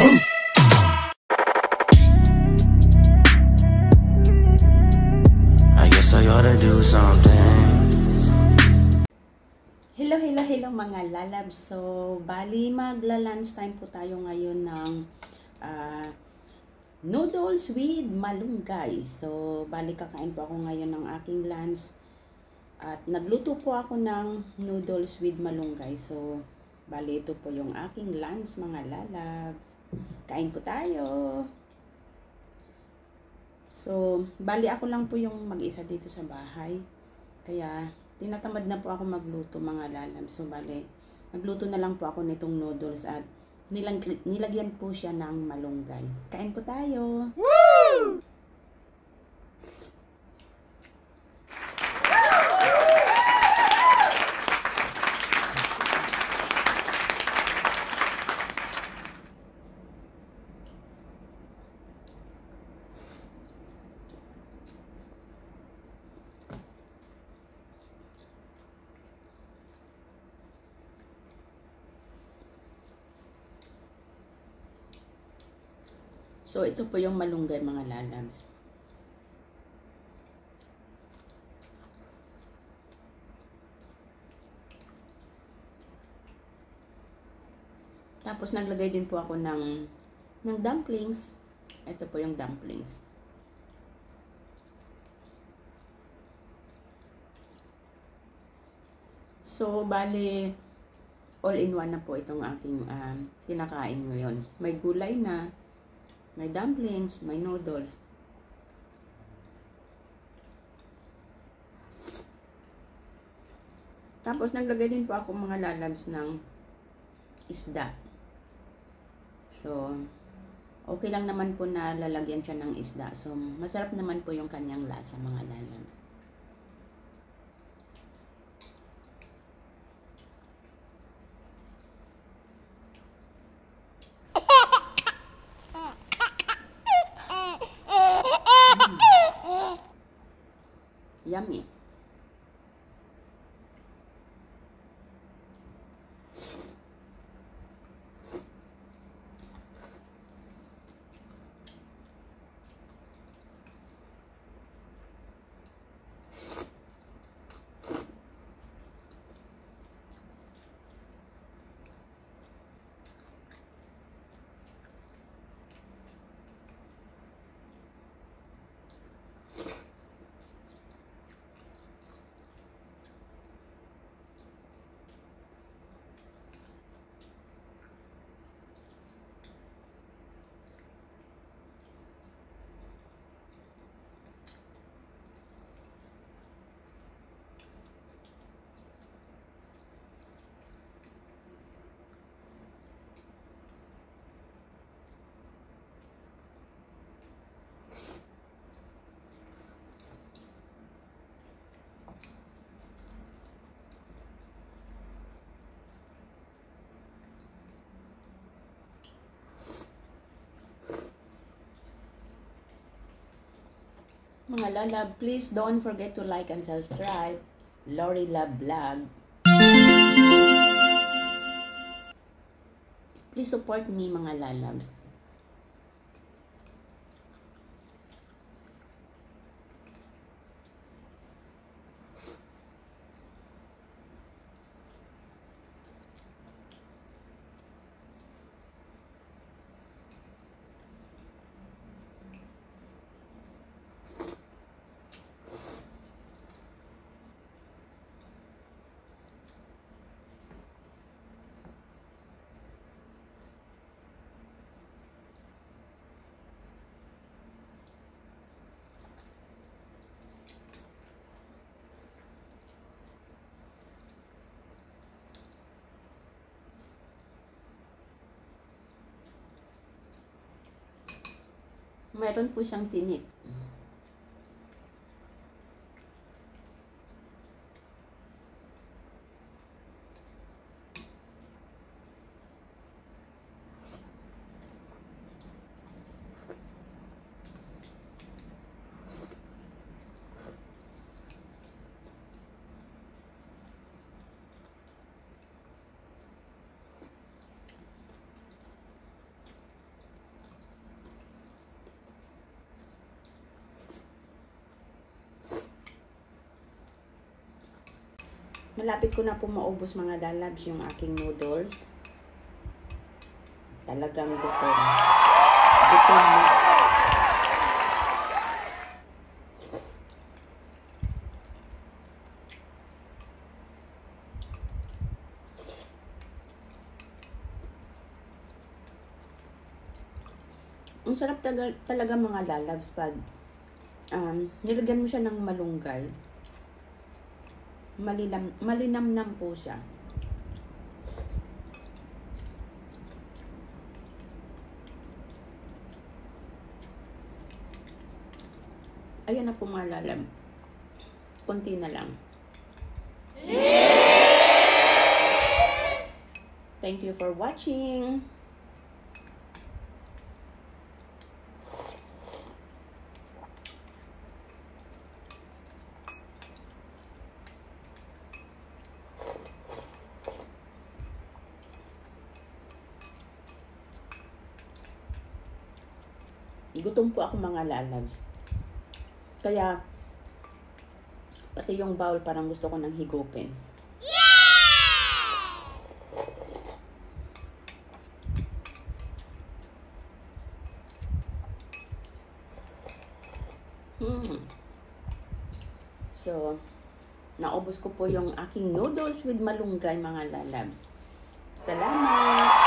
I guess I ought to do something. Hello mga lalabs. So, bali magla-lunch time po tayo ngayon ng noodles with malunggay. So, bali kakain po ako ngayon ng aking lunch. At nagluto po ako ng noodles with malunggay. So, bali ito po yung aking lunch mga lalabs. Kain po tayo. So, bali ako lang po yung mag-isa dito sa bahay. Kaya, tinatamad na po ako magluto mga lalabs. So, bali, nagluto na lang po ako nitong noodles at nilagyan po siya ng malunggay. Kain po tayo! Woo! So, ito po yung malunggay mga lalabs. Tapos, naglagay din po ako ng dumplings. Ito po yung dumplings. So, bali, all-in-one na po itong aking kinakain ngayon. May gulay na, may dumplings, may noodles. Tapos, naglagay din po ako mga lalabs ng isda. So, okay lang naman po na lalagyan siya ng isda. So, masarap naman po yung kanyang lasa mga lalabs. Yummy. Mga lalab, please don't forget to like and subscribe. Lori Love Vlog. Please support me mga lalabs. Mayroon po siyang tinik. Malapit ko na po maubos mga lalabs yung aking noodles. Talagang gutom. Gutom much. Ang sarap talaga mga lalabs pag nilagyan mo siya ng malunggay. Malinamnam po siya. Ayan na po mga lalab. Konti na lang. Thank you for watching. Gutom po ako mga lalabs. Kaya, pati yung bowl parang gusto ko nang higupin. So, naubos ko po yung aking noodles with malunggay mga lalabs. Salamat!